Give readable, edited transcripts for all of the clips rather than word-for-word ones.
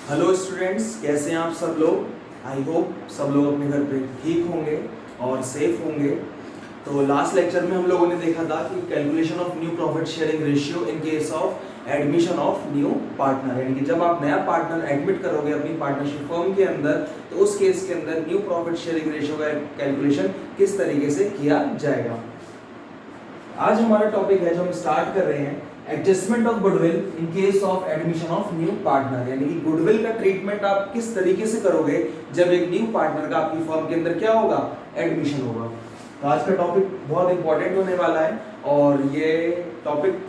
Hello students, कैसे हैं आप सब लोग। आई होप सब लोग अपने घर पे ठीक होंगे और सेफ होंगे। तो लास्ट लेक्चर में हम लोगों ने देखा था कि calculation of new profit sharing ratio in case of admission of new partner, यानी कि जब आप नया पार्टनर एडमिट करोगे अपनी पार्टनरशिप फर्म के अंदर तो उस केस के अंदर न्यू प्रॉफिट शेयरिंग रेशियो का कैलकुलेशन किस तरीके से किया जाएगा। आज हमारा टॉपिक है जो हम स्टार्ट कर रहे हैं, adjustment of goodwill in case of admission of new partner, यानी कि गुडविल का ट्रीटमेंट आप किस तरीके से करोगे जब एक न्यू पार्टनर का आपकी फर्म के अंदर क्या होगा, एडमिशन होगा। तो आज का टॉपिक बहुत इंपॉर्टेंट होने वाला है और ये टॉपिक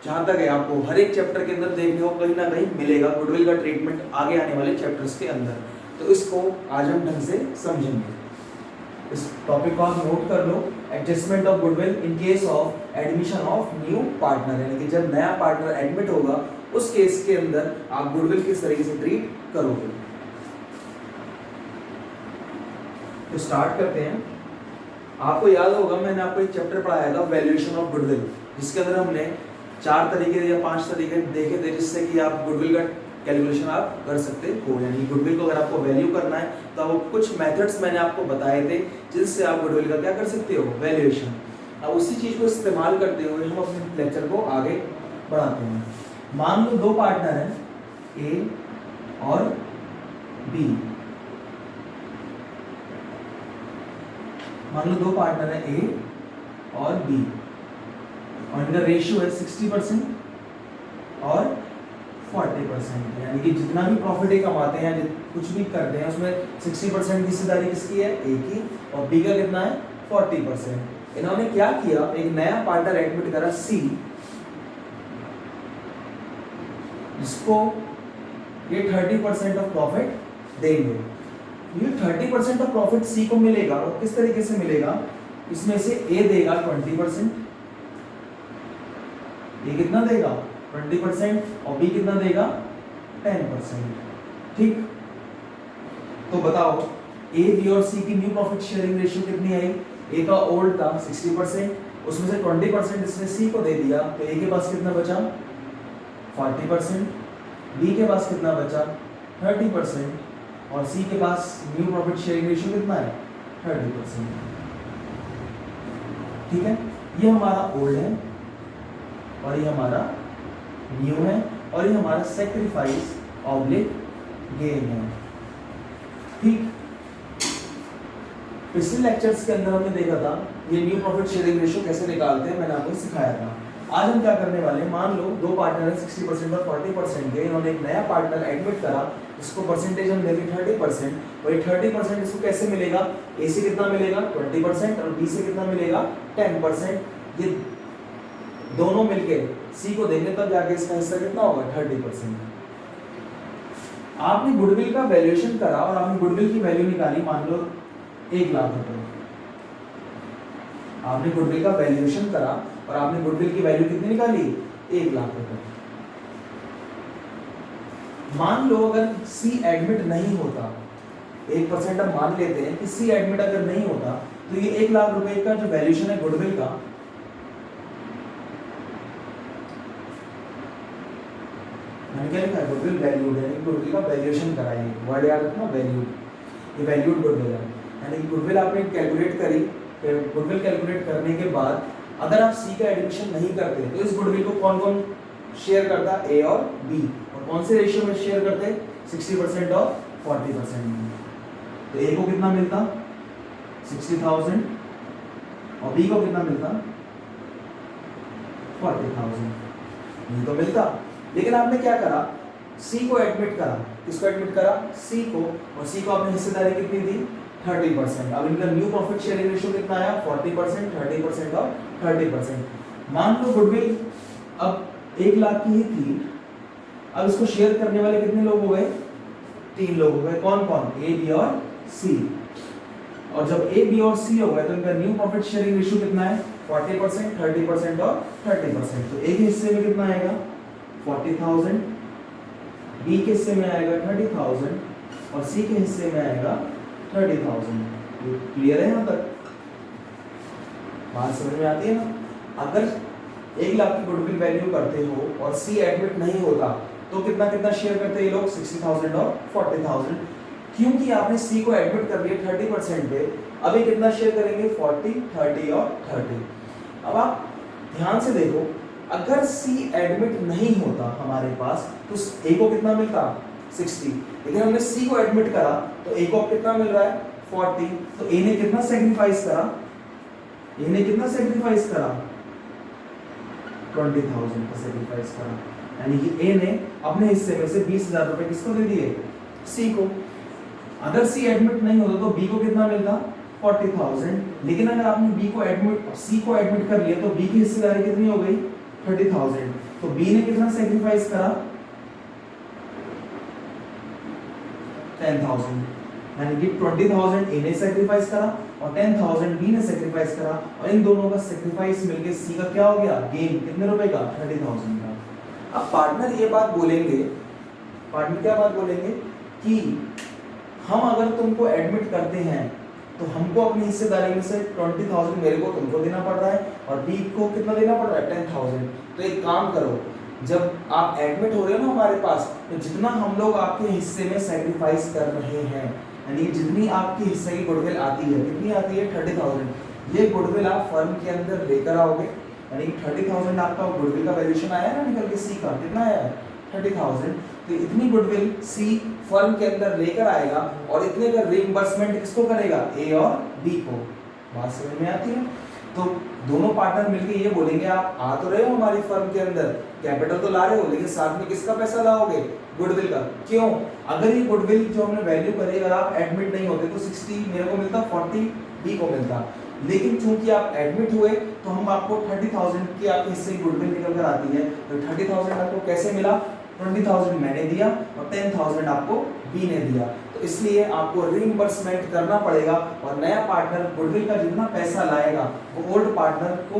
जहां तक है आपको हर एक चैप्टर के अंदर देखने को कहीं ना कहीं मिलेगा, गुडविल का ट्रीटमेंट आगे आने वाले चैप्टर्स के अंदर। तो इसको आज हम ढंग से समझेंगे। इस टॉपिक को आप नोट कर लो, adjustment of goodwill in case of admission of new partner, यानी कि जब नया पार्टनर एडमिट होगा उस केस के अंदर आप गुडविल किस तरीके से ट्रीट करोगे। तो स्टार्ट करते हैं। आपको याद होगा मैंने आपको एक चैप्टर पढ़ाया था वैल्यूएशन ऑफ गुडविल, जिसके अंदर हमने 4 तरीके या 5 तरीके देखे थे जिससे कि आप गुडविल का कैलकुलेशन आप कर सकते हो। यानी गुडविल को अगर आपको वैल्यू करना है तो वो कुछ मेथड्स मैंने आपको बताए थे जिससे आप गुडविल का क्या कर सकते हो, वैल्यूएशन। अब उसी चीज को इस्तेमाल करते हुए हम अपने लेक्चर को आगे बढ़ाते हैं। मान लो 2 पार्टनर हैं, ए और बी। मान लो 2 पार्टनर है ए और बी और इनका रेशियो है 60% और 40%, यानी कि जितना भी प्रॉफिट ये कमाते हैं या कुछ भी करते हैं उसमें 60% की हिस्सेदारी किसकी है, ए की, और बी का कितना है, 40%। इन्होंने क्या किया, एक नया पार्टनर एडमिट करा सी, जिसको ये 30% ऑफ प्रॉफिट देंगे। ये 30% ऑफ प्रॉफिट सी को मिलेगा और किस तरीके से मिलेगा, इसमें से ए देगा 20%, ये कितना देगा 20% और बी कितना देगा 10%। ठीक, तो बताओ ए बी और सी की न्यू प्रॉफिट शेयरिंग रेशियो कितनी आई। ए का ओल्ड था 60%, उसमें से 20% इसने सी को दे दिया तो ए के पास कितना बचा 40%, बी के पास कितना बचा 30% और सी के पास न्यू प्रॉफिट शेयरिंग रेशियो कितना है 30%। ठीक है, ये हमारा ओल्ड है और ये हमारा न्यू है और ये हमारा सैक्रिफाइस ऑब्लिक गेन है। ठीक, पिछले लेक्चर्स के अंदर हमने देखा था ये न्यू प्रॉफिट शेयरिंग रेशियो कैसे निकालते हैं, मैंने आपको सिखाया था। आज हम क्या करने वाले हैं, मान लो 2 पार्टनर है 60% और 40% के, इन्होंने एक नया पार्टनर एडमिट करा, इसको परसेंटेज हम देंगे 30% और ये 30% इसको कैसे मिलेगा, ए से कितना मिलेगा 20% और बी से कितना मिलेगा 10%। ये दोनों मिलके सी को देंगे तब जाके इसका हिस्सा कितना होगा 30%। आपने गुडविल का वैल्यूएशन करा और आपने गुडविल की वैल्यू निकाली, मान लो 1 लाख रुपए। आपने गुडविल का वैल्यूएशन करा और आपने गुडविल की वैल्यू कितनी निकाली 1 लाख रुपए। मान लो अगर सी एडमिट नहीं होता, 1% हम मान लेते हैं कि सी एडमिट अगर नहीं होता तो ये 1 लाख रुपए का जो वैल्यूएशन है गुडविल का, मैंने क्या लिखा है, गुडविल वैल्यूड है, गुडविल का वैल्यूएशन कराइए, वर्ड याद रखना वैल्यूड, ये वैल्यूड गुडविल है। यानी गुडविल आपने कैलकुलेट करी, गुडविल कैलकुलेट करने के बाद अगर आप सी का एडमिशन नहीं करते तो इस गुडविल को कौन कौन शेयर करता, ए और बी, और कौन से रेशियो में शेयर करते 60% और 40%। तो ए को कितना मिलता 60,000 और बी को कितना मिलता 40,000, ये तो मिलता। लेकिन आपने क्या करा, सी को एडमिट करा, किसको एडमिट करा, सी को, और सी को आपने हिस्सेदारी कितनी दी 30%। अब इनका न्यू प्रॉफिट शेयरिंग रेशियो कितना आया 40%, 30% और 30%। मान लो गुडविल अब 1 लाख की ही थी, अब इसको शेयर करने वाले कितने लोग हो गए, 3 लोग हो गए। कौन कौन, ए बी और सी। और जब ए बी और सी हो गए तो इनका न्यू प्रॉफिट शेयरिंग रेशियो कितना है 40%, 30% और 30%। तो ए के हिस्से में कितना आएगा 40,000, बी के हिस्से में आएगा 30,000 और सी के हिस्से में आएगा 30,000। क्लियर है यहाँ तक, बात समझ में आती है ना। अगर 1 लाख की गुडविल वैल्यू करते हो और सी एडमिट नहीं होता तो कितना कितना शेयर करते हैं ये लोग, 60,000 और 40,000। क्योंकि आपने सी को एडमिट कर लिया 30% पे, अभी कितना शेयर करेंगे, 40, 30 और 30। अब आप ध्यान से देखो, अगर सी एडमिट नहीं होता हमारे पास तो ए को कितना मिलता, 60, लेकिन हमने सी को एडमिट करा तो ए को कितना मिल रहा है, 40। तो ए ने कितना सेक्रीफाइस करा, ए ने कितना सेक्रीफाइस करा, 20,000 का सेक्रीफाइस करा, यानी कि ए ने अपने हिस्से में से 20,000 रुपए किसको दे दिए, सी को। अगर सी एडमिट नहीं होता तो बी को कितना मिलता, 40,000, लेकिन अगर आपने बी को एडमिट, सी को एडमिट कर लिया तो बी की हिस्सेदारी कितनी हो गई, 30,000। तो बी ने कितना सेक्रीफाइस करा, 10,000, यानी कि 20,000 ए ने सेक्रीफाइस करा और 10,000 बी ने सेक्रीफाइस करा, और इन दोनों का सेक्रीफाइस मिलके सी का क्या हो गया, गेन, कितने रुपए का, 30,000 का। अब पार्टनर ये बात बोलेंगे, पार्टनर क्या बात बोलेंगे कि हम अगर तुमको एडमिट करते हैं तो हमको अपनी हिस्सेदारी में से 20,000 मेरे को तुमको देना पड़ रहा है और बी को कितना देना पड़ रहा है, 10,000। तो एक काम करो, जब आप एडमिट हो रहे हो ना हमारे पास, तो जितना हम लोग आपके हिस्से में सैक्रिफाइस कर रहे हैं, यानी जितनी आपकी हिस्से की गुडविल आती है, कितनी आती है, 30,000, ये गुडविल आप फर्म के अंदर लेकर आओगे, यानी 30,000 आपका गुडविल का वैल्यूएशन आया ना निकल के, सी का कितना आया है, 30,000। तो इतनी गुडविल सी फर्म के अंदर लेकर आएगा और इतने का रीइंबर्समेंट किसको करेगा, ए और बी को। बात समझ में आती है? तो दोनों पार्टनर मिलके ये बोलेंगे, आप आ तो रहे हो हमारी फर्म के अंदर, कैपिटल तो ला रहे हो, लेकिन साथ में किसका पैसा लाओगे, गुडविल का। क्यों? अगर ये गुडविल जो हमने वैल्यू करे, अगर आप एडमिट नहीं होते तो 60 मेरे को मिलता, 40 बी को मिलता, लेकिन चूंकि आप एडमिट हुए तो हम आपको 30,000 की आपके हिस्से की गुडविल निकल कर आती है। तो 30,000 आपको कैसे मिला, 20,000 मैंने दिया और 10,000 आपको बी ने दिया, तो इसलिए आपको रीइंबर्समेंट करना पड़ेगा और नया पार्टनर गुडविल का जितना पैसा लाएगा वो ओल्ड पार्टनर को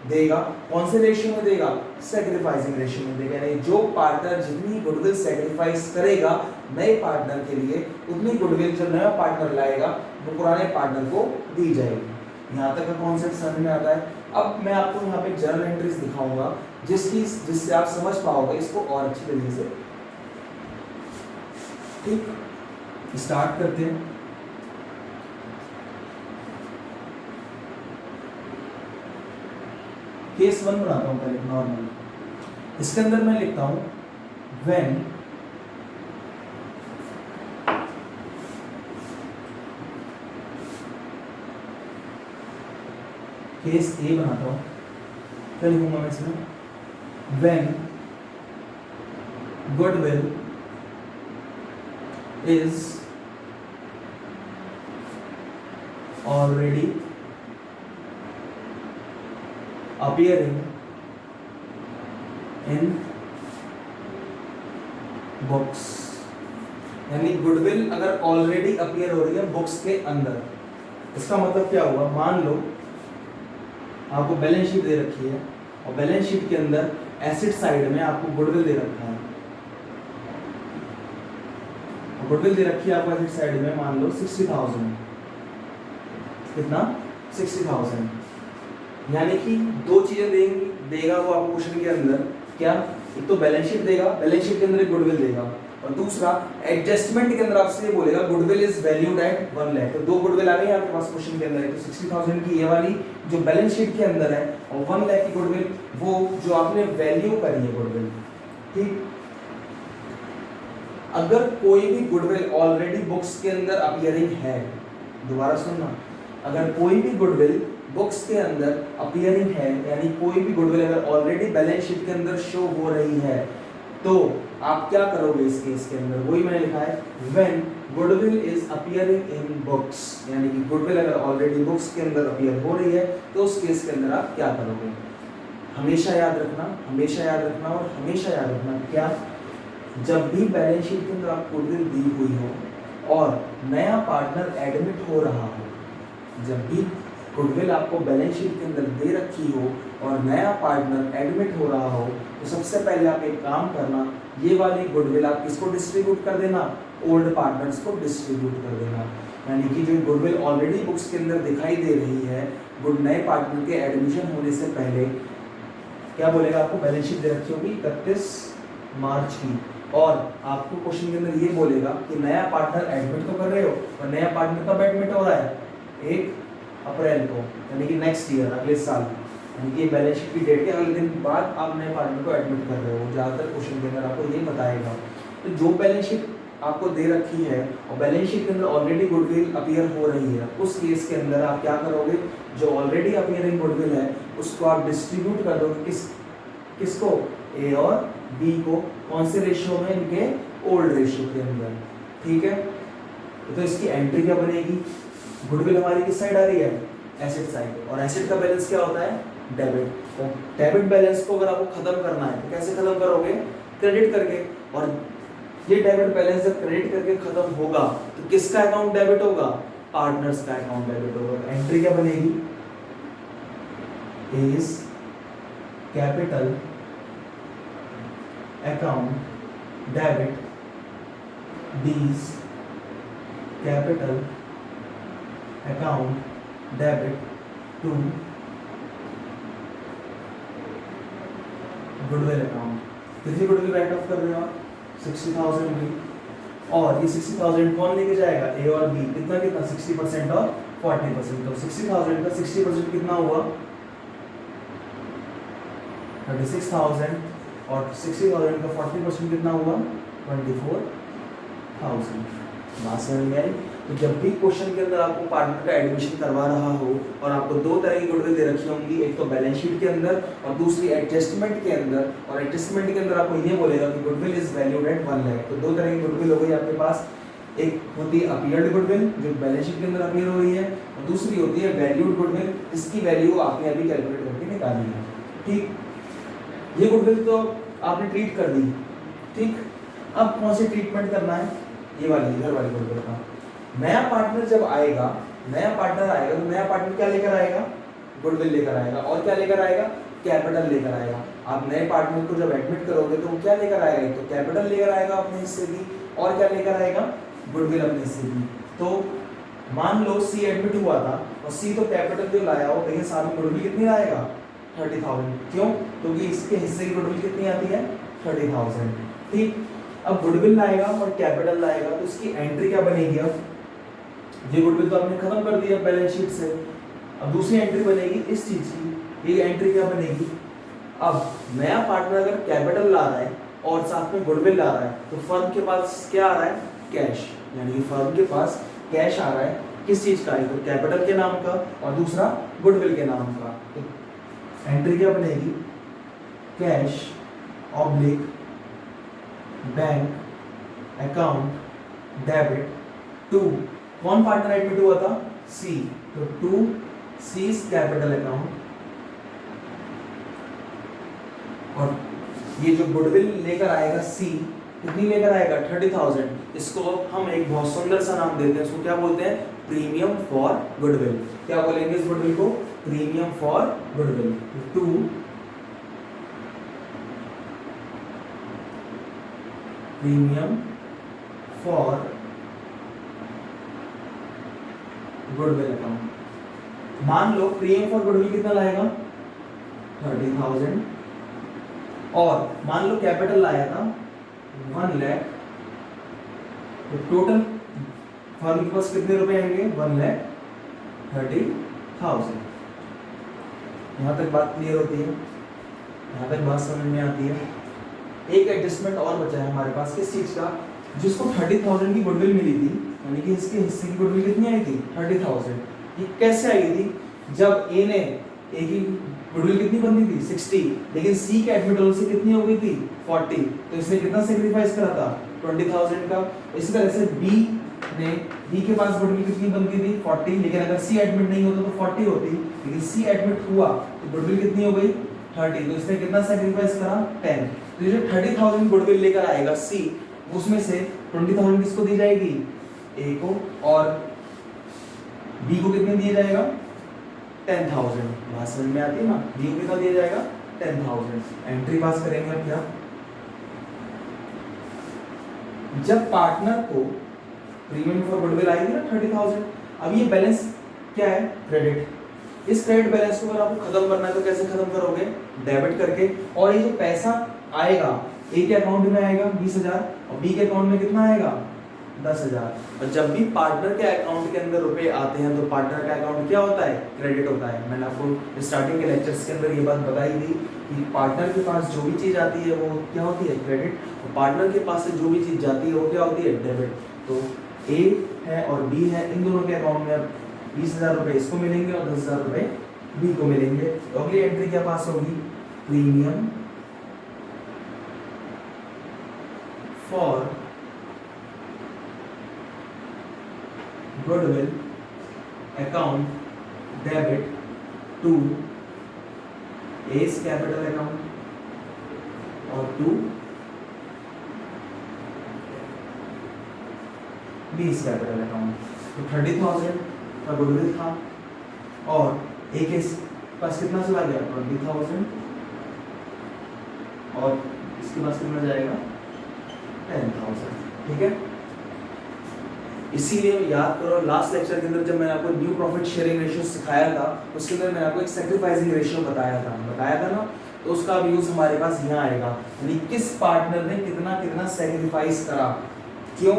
देगा। कौन से रेशियो में देगा, सैक्रिफाइसिंग रेशियो में देगा, यानी जो पार्टनर जितनी गुडविल सैक्रिफाइस करेगा नए पार्टनर के लिए, उतनी गुडविल जो नया पार्टनर लाएगा वो पुराने पार्टनर को दी जाएगी। यहाँ तक का कॉन्सेप्ट समझ में आता है। अब मैं आपको यहाँ पे जर्नल एंट्रीज दिखाऊंगा जिससे आप समझ पाओगे इसको और अच्छी तरीके से। ठीक, स्टार्ट करते हैं। केस 1 बनाता हूं पहले नॉर्मल, इसके अंदर मैं लिखता हूं व्हेन केस ए बनाता हूं, क्या लिखूंगा मैं इसमें, when goodwill is already appearing in books, यानी गुडविल अगर ऑलरेडी अपीयर हो रही है बुक्स के अंदर, इसका मतलब क्या हुआ, मान लो आपको बैलेंस शीट दे रखी है और बैलेंस शीट के अंदर एसेट साइड में आपको गुडविल दे रखा है, गुडविल दे रखी है आपको एसेट साइड में, मान लो 60,000, कितना, 60,000, यानी कि दो चीजें देगा वो आपको क्वेश्चन के अंदर, क्या, एक तो बैलेंस शीट देगा, बैलेंस शीट के अंदर एक गुडविल देगा, और दूसरा एडजस्टमेंट के अंदर आपसे ये बोलेगा goodwill is valued at 1 lakh. तो दो गुडविल आ गई आपके पास क्वेश्चन के अंदर, तो 60,000 की ये वाली जो बैलेंस शीट के अंदर है और 1 लाख की गुडविल वो जो आपने वैल्यू करी है गुडविल। ठीक, अगर कोई भी गुडविल ऑलरेडी बुक्स के अंदर अपीयरिंग है, दोबारा सुनना, अगर कोई भी गुडविल बुक्स के अंदर अपीयरिंग है, यानी कोई भी गुडविल अगर ऑलरेडी बैलेंस शीट के अंदर शो हो रही है, तो आप क्या करोगे इस केस के अंदर, वही मैंने लिखा है when goodwill is appearing in books, यानी कि गुडविल अगर ऑलरेडी बुक्स के अंदर अपीयर हो रही है तो उस केस के अंदर आप क्या करोगे। हमेशा याद रखना, हमेशा याद रखना और हमेशा याद रखना, क्या, जब भी बैलेंस शीट के अंदर आप गुडविल दी हुई हो और नया पार्टनर एडमिट हो रहा हो, जब भी गुडविल आपको बैलेंस शीट के अंदर दे रखी हो और नया पार्टनर एडमिट हो रहा हो, तो सबसे पहले आप एक काम करना, ये वाली गुडविल आप किसको डिस्ट्रीब्यूट कर देना, ओल्ड पार्टनर्स को डिस्ट्रीब्यूट कर देना, यानी कि जो गुडविल ऑलरेडी बुक्स के अंदर दिखाई दे रही है, गुड नए पार्टनर के एडमिशन होने से पहले क्या बोलेगा, आपको बैलेंस शीट दे रखी होगी 31 मार्च की, और आपको क्वेश्चन के अंदर ये बोलेगा कि नया पार्टनर एडमिट तो कर रहे हो और नया पार्टनर कब एडमिट हो रहा है, 1 अप्रैल को, यानी कि नेक्स्ट ईयर, अगले साल, यानी कि बैलेंस शीट की डेट के अगले दिन बाद आप नए पार्टनर को एडमिट कर रहे हो। ज़्यादातर क्वेश्चन के अंदर आपको ये बताएगा। तो जो बैलेंस शीट आपको दे रखी है और बैलेंस शीट के अंदर ऑलरेडी गुडविल अपीयर हो रही है, उस केस के अंदर आप क्या करोगे, जो ऑलरेडी अपीयरिंग गुडविल है उसको आप डिस्ट्रीब्यूट कर दोगे किसको, ए और बी को, कौन से रेशियो में, इनके ओल्ड रेशियो के अंदर, ठीक है। तो इसकी एंट्री क्या बनेगी, गुडविल हमारी किस साइड आ रही है, एसेट साइड, और एसेट का बैलेंस क्या होता है, डेबिट। और डेबिट बैलेंस को अगर आपको खत्म करना है तो कैसे खत्म करोगे, क्रेडिट करके। और ये डेबिट बैलेंस जब क्रेडिट करके खत्म होगा तो किसका अकाउंट डेबिट होगा, पार्टनर्स का अकाउंट डेबिट होगा। एंट्री क्या बनेगी, is capital account debit B's capital account debit to goodwill account. कितनी गुडविल राइट ऑफ कर रहे हो आप, 60,000 की, और ये 60,000 कौन लेके जाएगा, ए और बी, कितना कितना, 60% और 40%। तो 60,000 का 60% कितना हुआ, 36,000, और 60,000 का 40% कितना हुआ, 24,000। बात समझ में आई। तो जब भी क्वेश्चन के अंदर आपको पार्टनर का एडमिशन करवा रहा हो और आपको दो तरह की गुडविल दे रखी होंगी, एक तो बैलेंस शीट के अंदर और दूसरी एडजस्टमेंट के अंदर, और एडजस्टमेंट के अंदर आपको ये बोलेगा कि goodwill is valued at 1 lakh. तो दो तरह की गुडविल हो गई आपके पास, एक होती है अपीयर्ड गुडविल जो बैलेंस शीट के अंदर अपीयर हो रही है, और दूसरी होती है वैल्यूड गुडविल, इसकी वैल्यू आपने अभी कैलकुलेट करके निकाली है, ठीक। ये गुडविल तो आपने ट्रीट कर दी, ठीक। अब कौन सी ट्रीटमेंट करना है, ये वाली इधर वाली गुडविल का। नया पार्टनर जब आएगा, नया पार्टनर आएगा तो नया पार्टनर क्या लेकर आएगा, गुडविल लेकर आएगा, और क्या लेकर आएगा, कैपिटल लेकर आएगा। आप नए पार्टनर को जब एडमिट करोगे तो वो क्या लेकर आएगा, तो कैपिटल लेकर आएगा अपने हिस्से की, और क्या लेकर आएगा, गुडविल अपने हिस्से की। तो मान लो सी एडमिट हुआ था और सी तो कैपिटल जो लाया हो, लेकिन साथ में गुडविल कितनी लाएगा, 30,000। क्यों, क्योंकि इसके हिस्से की गुडविल कितनी आती है, 30,000, ठीक। अब गुडविल लाएगा और कैपिटल लाएगा तो इसकी एंट्री क्या बनेगी, अब ये गुडविल तो आपने खत्म कर दिया बैलेंस शीट से, अब दूसरी एंट्री बनेगी इस चीज की, ये एंट्री क्या बनेगी, अब नया पार्टनर अगर कैपिटल ला रहा है और साथ में गुडविल ला रहा है तो फर्म के पास क्या आ रहा है, कैश, यानी कि फर्म के पास कैश आ रहा है, किस चीज का, तो कैपिटल के नाम का और दूसरा गुडविल के नाम का। तो एंट्री क्या बनेगी, cash oblique bank account debit to, कौन पार्टनर एडमिट हुआ था, सी, तो टू सीज कैपिटल अकाउंट, और ये जो गुडविल लेकर आएगा सी, कितनी लेकर आएगा, 30,000। इसको हम एक बहुत सुंदर सा नाम देते हैं, इसको क्या बोलते हैं, प्रीमियम फॉर गुडविल। क्या बोलेंगे इस गुडविल को, premium for goodwill. To premium for goodwill account. मान लो प्रीमियम फॉर गुडविल कितना लाएगा, 30,000, और मान लो कैपिटल लाया था 1 लाख, तो टोटल फर्म के पास कितने रुपए आएंगे, 1,30,000। यहाँ तक बात क्लियर होती है, यहाँ तक बात समझ में आती है। एक एडजस्टमेंट और बचा है हमारे पास, किस चीज का, जिसको 30,000 की गुडविल मिली थी, यानी कि इसके हिस्से की गुडविल कितनी आई थी, 30,000। ये कैसे आई थी, जब ए ने, ए की गुडविल कितनी बनती थी, 60, लेकिन सी के एडमिटल से कितनी हो गई थी, 40, तो इसने कितना सेक्रीफाइस करा था, 20,000 का। इसी तरह से बी के पास गुडविल कितनी बनती थी, 40, लेकिन अगर सी एडमिट नहीं होता तो 40 होती, लेकिन सी एडमिट हुआ तो गुडविल कितनी हो गई, 30, तो इसने कितना सेक्रीफाइस करा, 10। तो जो 30,000 गुडविल लेकर आएगा सी, उसमें से 20,000 किसको दी जाएगी, ए को, और बी को कितने दिया जाएगा, 10,000। बात समझ में आती है ना, बी को कितना दिया जाएगा, 10,000। एंट्री पास करेंगे अब क्या, जब पार्टनर को प्रीमियम फॉर गुडविल आएगी ना 30,000, अब ये बैलेंस क्या है, क्रेडिट। इस क्रेडिट बैलेंस को अगर आपको खत्म करना है तो कैसे खत्म करोगे, डेबिट करके। और ये जो पैसा आएगा ए के अकाउंट में आएगा 20,000 और बी के अकाउंट में कितना आएगा 10,000। और जब भी पार्टनर के अकाउंट के अंदर रुपए आते हैं तो पार्टनर का अकाउंट क्या होता है, क्रेडिट होता है। मैंने आपको स्टार्टिंग के लेक्चर्स के अंदर ये बात बताई थी कि पार्टनर के पास जो भी चीज़ आती है वो क्या होती है, क्रेडिट, और पार्टनर के पास से जो भी चीज़ जाती है वो क्या होती है, डेबिट। तो ए है और बी है, इन दोनों के अकाउंट में 20,000 रुपये इसको मिलेंगे और 10,000 रुपये बी को मिलेंगे। तो अगली एंट्री क्या पास होगी, premium for goodwill account debit to A's capital account और टू बीस कैपिटल अकाउंट। तो 30,000 का गुडविल था और ए के पास कितना चला गया 20,000 और इसके पास कितना जाएगा 10,000। ठीक है, इसीलिए याद करो लास्ट लेक्चर के अंदर जब मैंने आपको न्यू प्रॉफिट शेयरिंग रेशियो सिखाया था उसके अंदर मैंने आपको एक सैक्रिफाइसिंग रेशियो बताया था ना, तो उसका यूज हमारे पास यहाँ आएगा, यानी किस पार्टनर ने कितना कितना सैक्रिफाइस करा। क्यों,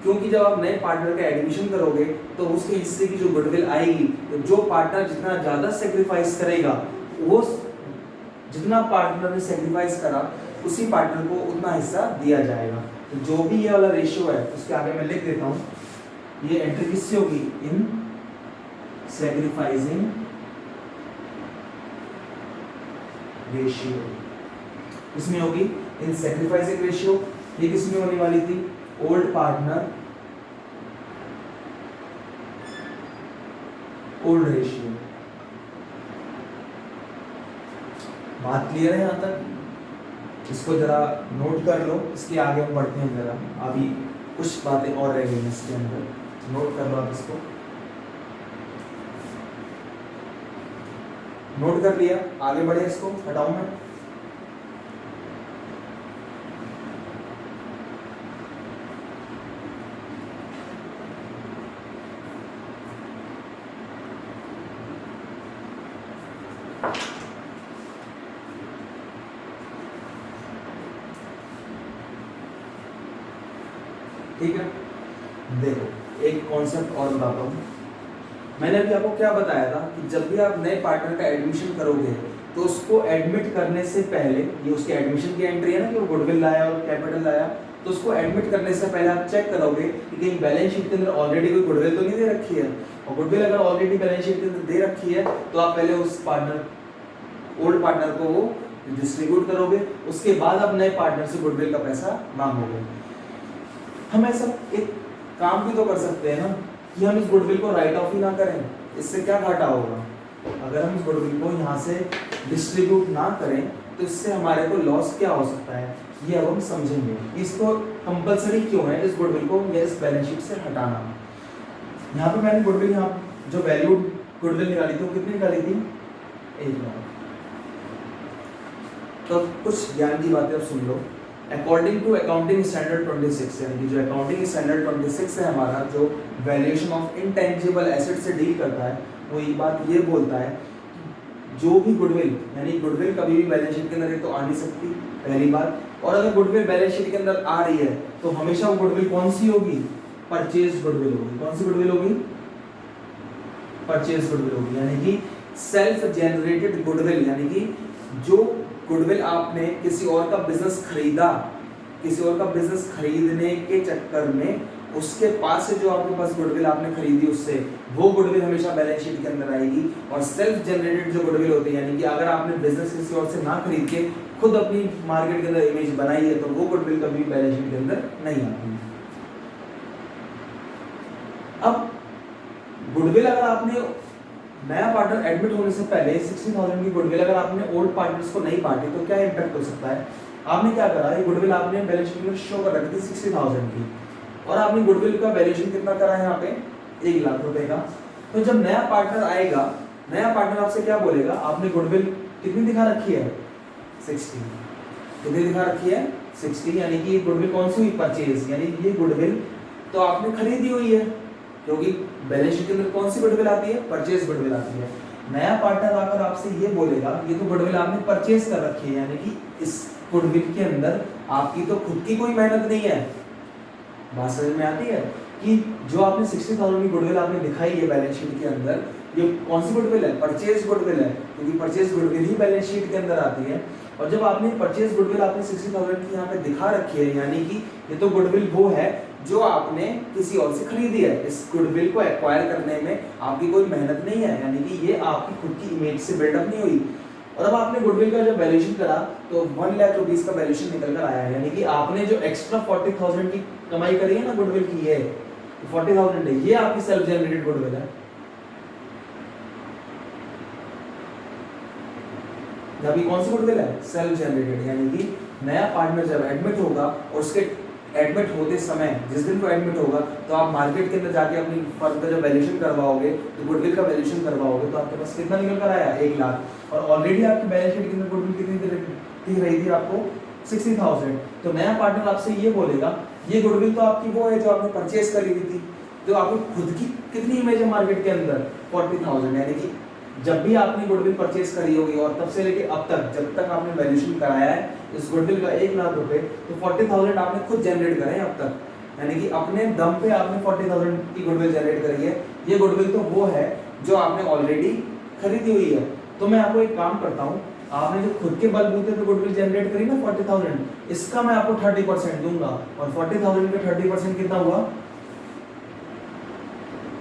क्योंकि जब आप नए पार्टनर का एडमिशन करोगे तो उसके हिस्से की जो गुडविल आएगी, तो जो पार्टनर जितना ज़्यादा सेक्रीफाइस करेगा, वो जितना पार्टनर ने सेक्रीफाइस करा उसी पार्टनर को उतना हिस्सा दिया जाएगा। तो जो भी ये वाला रेशियो है उसके आगे मैं लिख देता हूँ, ये एंट्री किससे होगी, इन सेक्रीफाइसिंग रेशियो, इसमें होगी इन सेक्रीफाइसिंग रेशियो। ये किसमें होने वाली थी, ओल्ड पार्टनर ओल्ड रेशियो। बात क्लियर है यहाँ तक, इसको जरा नोट कर लो, इसके आगे हम बढ़ते हैं। जरा अभी कुछ बातें और रह गई हैं इसके अंदर, नोट कर लो आप इसको। नोट कर लिया, आगे बढ़े, इसको हटाऊं मैं। ठीक है, देखो एक कॉन्सेप्ट और बताता हूँ। मैंने अभी आपको क्या बताया था कि जब भी आप नए पार्टनर का एडमिशन करोगे तो उसको एडमिट करने से पहले, ये उसके एडमिशन की एंट्री है ना कि वो गुडविल लाया और कैपिटल लाया, तो उसको एडमिट करने से पहले आप चेक करोगे कि कहीं बैलेंस शीट के अंदर ऑलरेडी कोई गुडविल तो नहीं दे रखी है। और गुडविल अगर ऑलरेडी बैलेंस शीट के अंदर दे रखी है तो आप पहले उस पार्टनर ओल्ड पार्टनर को वो डिस्ट्रीब्यूट करोगे, उसके बाद आप नए पार्टनर से गुडविल का पैसा मांगोगे। हम ऐसा एक काम भी तो कर सकते हैं ना कि हम इस गुडविल को राइट ऑफ ही ना करें, इससे क्या घाटा होगा। अगर हम इस गुडविल को यहाँ से डिस्ट्रीब्यूट ना करें तो इससे हमारे को लॉस क्या हो सकता है, ये अब हम समझेंगे। इसको कंपलसरी क्यों है इस गुडविल को या इस बैलेंस शीट से हटाना। यहाँ पे मैंने गुडविल, यहाँ जो वैल्यू गुडविल निकाली थी वो कितनी निकाली थी, 1 लाख। तो कुछ ज्ञान की बातें अब सुन लो। अकॉर्डिंग टू अकाउंटिंग स्टैंडर्ड 26, यानी कि जो अकाउंटिंग स्टैंडर्ड 26 है हमारा, जो वैल्यूएशन ऑफ इनटेंजिबल एसेट से डील करता है, वो ये बात ये बोलता है जो भी गुडविल, यानी गुडविल कभी भी बैलेंस शीट के अंदर तो आ नहीं सकती, पहली बात। और अगर गुडविल बैलेंस शीट के अंदर आ रही है तो हमेशा वो गुडविल कौन सी होगी, परचेज गुडविल होगी। कौन सी गुडविल होगी, परचेज गुडविल होगी, यानी कि सेल्फ जनरेटेड गुडविल, यानी कि जो गुडविल आपने किसी और का बिजनेस खरीदा, किसी और का बिजनेस खरीदने के चक्कर में उसके पास से जो आपके पास गुडविल आपने खरीदी उससे, वो गुडविल हमेशा बैलेंस शीट के अंदर आएगी। और सेल्फ जनरेटेड जो गुडविल होती है, यानी कि अगर आपने बिजनेस किसी और से ना खरीद के खुद अपनी मार्केट के अंदर इमेज बनाई है, तो वो गुडविल कभी बैलेंस शीट के अंदर नहीं आती। अब गुडविल अगर आपने नया पार्टनर एडमिट होने से पहले 60,000 की गुडविल अगर आपने ओल्ड पार्टनर्स को नहीं बांटी तो क्या इम्पैक्ट हो सकता है। आपने क्या करा, ये गुडविल आपने बैलेंस शीट में शो कर रखी थी 60,000 की, और आपने गुडविल का वैल्यूएशन कितना करा है यहाँ पे 1 लाख रुपए का। तो जब नया पार्टनर आएगा, नया पार्टनर आपसे क्या बोलेगा, आपने गुडविल कितनी दिखा रखी है 60, कितनी दिखा रखी है 60, यानी कि ये गुडविल कौन सी हुई, परचेज, यानी ये गुडविल तो आपने खरीदी हुई है, क्योंकि बैलेंस शीट के अंदर कौन सी गुडविल आती है, परचेज गुडविल आती है। नया पार्टनर आकर आपसे ये बोलेगा ये तो गुडविल आपने परचेज कर रखी है, यानी कि इस गुडविल के अंदर आपकी तो खुद की कोई मेहनत नहीं है। बात समझ में आती है कि जो आपने 60,000 की गुडविल आपने दिखाई है बैलेंस शीट के अंदर, ये कौन सी गुडविल है? परचेज गुडविल है, क्योंकि परचेज गुडविल ही बैलेंस शीट के अंदर आती है। और जब आपने परचेज गुडविल आपने 60,000 की यहाँ पे दिखा रखी है, यानी कि ये तो गुडविल वो है जो आपने किसी और से खरीदी है। इस गुडविल को एक्वायर करने में आपकी कोई मेहनत नहीं है, यानी कि ये आपकी खुद की इमेज से बिल्डअप नहीं हुई। और अब आपने गुडविल का जब वैल्यूएशन करा तो 1 लाख रुपीस का वैल्यूएशन निकल कर आया है, यानी कि आपने जो एक्स्ट्रा 40,000 की कमाई करी है ना गुडविल की, ये 40,000 है, ये आपकी सेल्फ जनरेटेड गुडविल है। अभी कौन सी गुडविल है? सेल्फ जनरेटेड, यानी कि नया पार्टनर जब एडमिट होगा और उसके एडमिट होते समय जिस दिन को एडमिट होगा तो आप मार्केट के अंदर जाके अपनी फर्म का जब वैल्यूएशन करवाओगे तो गुडविल का वैल्यूएशन करवाओगे तो आपके पास कितना निकल कर आया? 1 लाख। और ऑलरेडी आपकी बैलेंस शीट के अंदर गुडविल कितनी दिख रही थी आपको? 60,000। तो नया पार्टनर आपसे ये बोलेगा ये गुडविल तो आपकी वो है जो आपने परचेज करी हुई थी, तो आपकी खुद की कितनी इमेज है मार्केट के अंदर? 40,000। यानी कि जब भी आपने गुडविल परचेज करी होगी और तब से लेके अब तक जब तक आपने वैल्यूएशन कराया है इस गुडविल का 1 लाख रुपए, तो 40,000 आपने खुद जनरेट करे हैं अब तक, यानी कि अपने दम पे आपने 40,000 की गुडविल जनरेट करी है। ये गुडविल तो वो है जो आपने ऑलरेडी खरीदी हुई है। तो मैं आपको एक काम करता हूँ, आपने जो खुद के बलबूते पे गुडविल जनरेट करी ना 40,000, इसका मैं आपको 30% दूंगा। और 40,000 का 30% कितना हुआ?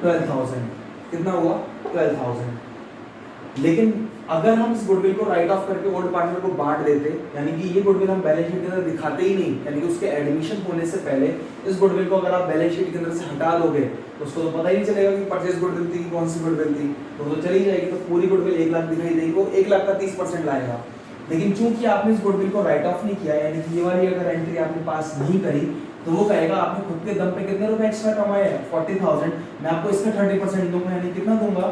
12,000। कितना हुआ? 12,000। लेकिन अगर हम इस गुडविल को राइट ऑफ करके ओल्ड पार्टनर को बांट देते, यानी कि ये गुडविल हम बैलेंस शीट के अंदर दिखाते ही नहीं, यानी कि उसके एडमिशन होने से पहले इस गुडविल को अगर आप बैलेंस शीट के अंदर से हटा दोगे तो उसको तो पता ही नहीं चलेगा कि परचेज गुडविल थी कि कौन सी गुडविल थी, तो चली जाएगी। तो पूरी गुडविल 1 लाख दिखाई देगी, वो 1 लाख का 30% लाएगा। लेकिन चूंकि आपने इस गुडविल को राइट ऑफ नहीं किया, यानी कि ये वाली अगर एंट्री आपने पास नहीं करी, तो वो कहेगा आपने खुद के दम पे कितने रुपए एक्स्ट्रा कमाए हैं? 40,000। मैं आपको इसका 30% दूंगा, यानी कितना दूंगा?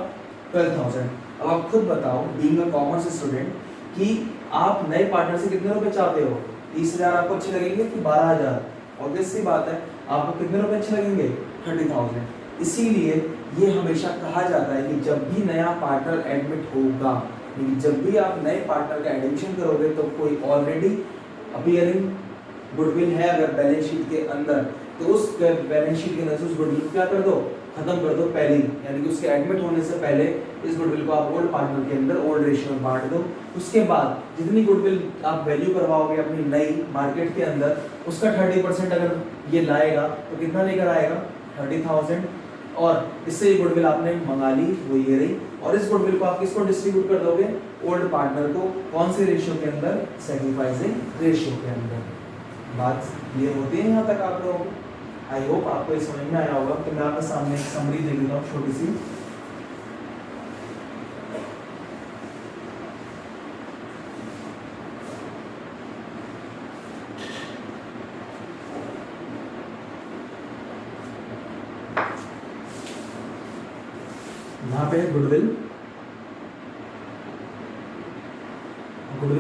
12,000। अब आप खुद बताओ, बीइंग अ कॉमर्स स्टूडेंट, कि आप नए पार्टनर से कितने रुपए चाहते हो? 30,000 आपको अच्छे लगेंगे कि 12,000? ऑब्वियस सी बात है, आपको कितने रुपए अच्छे लगेंगे? 30,000। इसीलिए ये हमेशा कहा जाता है कि जब भी नया पार्टनर एडमिट होगा, जब भी आप नए पार्टनर का एडमिशन करोगे तो कोई ऑलरेडी अपीयरिंग गुडविल है अगर बैलेंस शीट के अंदर, तो उस बैलेंस शीट के अंदर से उस गुडविल को क्या कर दो? खत्म कर दो पहले ही, यानी कि उसके एडमिट होने से पहले इस गुडविल को आप ओल्ड पार्टनर के अंदर ओल्ड रेशियो में बांट दो। उसके बाद जितनी गुडविल आप वैल्यू करवाओगे अपनी नई मार्केट के अंदर, उसका 30% अगर ये लाएगा तो कितना लेकर आएगा? 30,000। और इससे ये गुडविल आपने मंगा ली, वो ये रही। और इस गुडविल को आप किसको डिस्ट्रीब्यूट कर दोगे? ओल्ड पार्टनर को। कौन से रेशियो के अंदर? सैक्रिफाइसिंग रेशियो के अंदर। बात क्लियर होती है यहाँ तक आप लोगों को? आई होप आपको ये समझ में आया होगा। तो मैं आपके सामने एक समरी दे देता हूँ छोटी सी। यहाँ पे गुडविल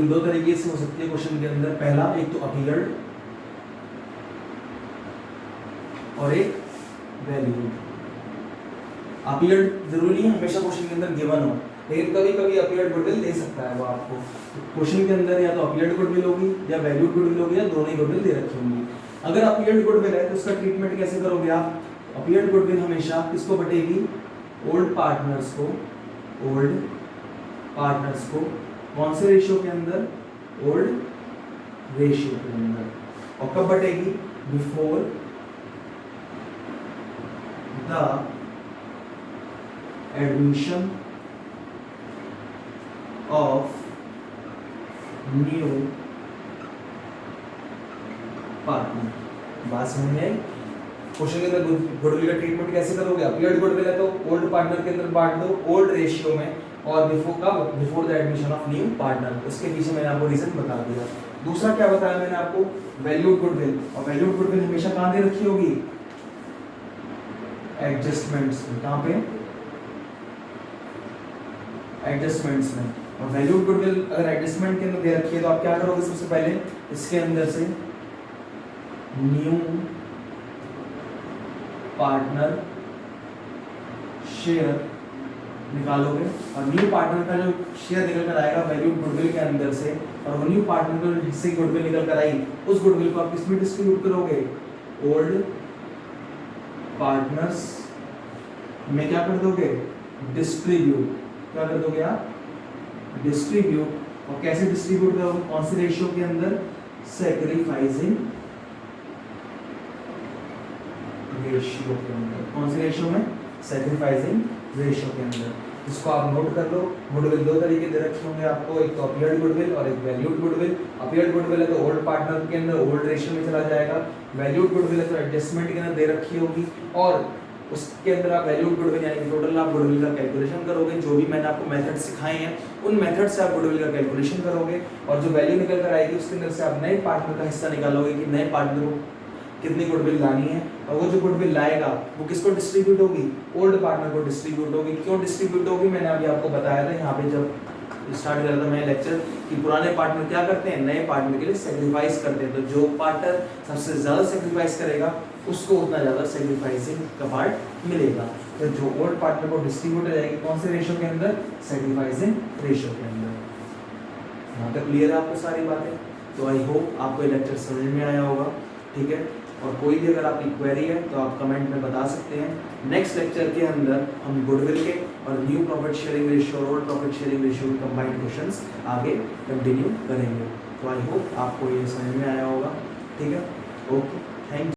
दो तरीके से हो सकती है क्वेश्चन के अंदर। पहला, एक तो अपीयर्ड और एक वैल्यूड। अपीयर्ड जरूरी नहीं हमेशा क्वेश्चन के अंदर गिवन हो, लेकिन कभी कभी अपीयर्ड गुडविल दे सकता है वो आपको। क्वेश्चन के अंदर या तो अपीयर्ड गुडविल होगी या वैल्यूड गुडविल होगी, या दोनों ही गुडविल दे रखी होंगी। अगर अपीयर्ड गुडविल है तो उसका ट्रीटमेंट कैसे करोगे आप? अपीयर्ड गुडविल हमेशा किसको बटेगी? ओल्ड पार्टनर्स को। ओल्ड पार्टनर्स को कौन से रेशियो के अंदर? ओल्ड रेशियो के अंदर। और कब बटेगी? Before the admission of new partner. बात समझ में आई? क्वेश्चन के अंदर गुडविल का ट्रीटमेंट कैसे करोगे? अपीयर्ड गुडविल है तो ओल्ड पार्टनर के अंदर बांट दो ओल्ड रेशियो में, और before the admission of new partner. उसके पीछे मैंने आपको रीजन बता दिया। दूसरा क्या बताया मैंने आपको? Valued goodwill. और वैल्यूड गुडविल हमेशा कहां दे रखी होगी? एडजस्टमेंट्स में। कहां पे? एडजस्टमेंट्स में। और वैल्यूड गुडविल अगर एडजस्टमेंट के अंदर दे रखी है तो आप क्या करोगे? सबसे पहले इसके अंदर से न्यू पार्टनर शेयर निकालोगे और न्यू पार्टनर का जो शेयर निकल कर आएगा वैल्यूड गुडविल के अंदर से, और वो न्यू पार्टनर को हिस्से की गुडविल निकल कर आई, उस गुडविल को आप किसमें डिस्ट्रीब्यूट करोगे, ओल्ड पार्टनर्स में क्या कर दोगे, डिस्ट्रीब्यूट। क्या कर दोगे आप, डिस्ट्रीब्यूट। और कैसे डिस्ट्रीब्यूट करोगे, कौन से रेशियो के अंदर, सैक्रिफाइसिंग रेशियो के अंदर। कौन से रेशियो में, सैक्रिफाइसिंग रेशियो के अंदर। इसको आप नोट कर लो। गुडविल दो तरीके दे रखे होंगे आपको, एक तो अपीयर्ड गुडविल और एक वैल्यूड गुडविल। अपीयर्ड गुडविल है तो ओल्ड पार्टनर के अंदर ओल्ड रेशियो में चला जाएगा, वैल्यूड गुडविल है तो एडजस्टमेंट के अंदर दे रखी होगी, और उसके अंदर आप वैल्यूड गुडविल यानी कि टोटल आप गुडविल का कैलकुलेशन करोगे। जो भी मैंने आपको मेथड सिखाए हैं उन मेथड से आप गुडविल का कैलकुलेशन करोगे, और जो वैल्यू निकल कर आएगी उसके अंदर से आप नए पार्टनर का हिस्सा निकालोगे कि नए पार्टनर को कितनी गुडविल लानी है, और वो जो गुडविल लाएगा वो किसको डिस्ट्रीब्यूट होगी, ओल्ड पार्टनर को डिस्ट्रीब्यूट होगी। क्यों डिस्ट्रीब्यूट होगी, मैंने अभी आपको बताया था यहाँ पे जब स्टार्ट करा था मैं लेक्चर, कि पुराने पार्टनर क्या करते हैं, नए पार्टनर के लिए सेक्रीफाइस करते हैं। तो जो पार्टनर सबसे ज़्यादा सेक्रीफाइस करेगा उसको उतना ज़्यादा सेक्रीफाइसिंग का पार्ट मिलेगा। तो जो ओल्ड पार्टनर को डिस्ट्रीब्यूट हो जाएगी कौन से रेशियो के अंदर, सेक्रीफाइसिंग रेशियो के अंदर। यहाँ तक क्लियर है आपको सारी बातें। तो आई होप आपको ये लेक्चर समझ में आया होगा, ठीक है। और कोई भी अगर आपकी क्वेरी है तो आप कमेंट में बता सकते हैं। नेक्स्ट लेक्चर के अंदर हम गुडविल के और न्यू प्रॉफिट शेयरिंग रेशियो और ओल्ड प्रॉफिट शेयरिंग रेशियो के कंबाइंड क्वेश्चंस आगे कंटिन्यू करेंगे। तो आई होप आपको ये समझ में आया होगा, ठीक है। Okay, thank you.